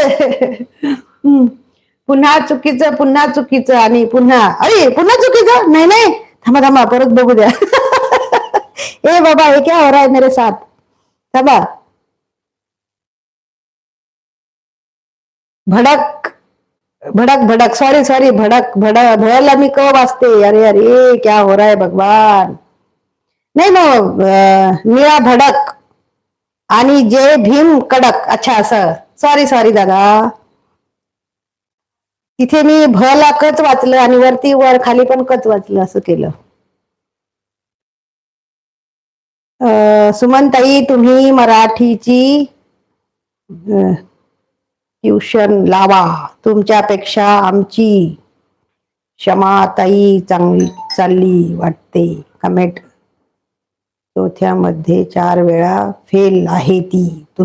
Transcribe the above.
हम्म. पुन्हा चुकीचं आणि पुन्हा अरे पुन्हा चुकीचं नाही नाही, थांबा थांबा परत बघू द्या. ए बाबा हे क्या हो रहा है मेरे साथ, थांबा. भडक भडक भडक, सॉरी सॉरी, भडक भडक भला मी क वाचते. अरे अरे क्या हो रहा है भगवान. नाही मग निळा भडक आणि जे भीम कडक. अच्छा असं, सॉरी सॉरी दादा. तिथे मी भ ला कच वाचलं आणि वरती वर खाली पण कच वाचलं, असं केलं. सुमनताई तुम्ही मराठीची ट्युशन लावा, तुमच्यापेक्षा आमची क्षमाताई चांगली चालली वाटते. कमेंट चौथ्यामध्ये 4 वेळा फेल आहे ती. तुम्ही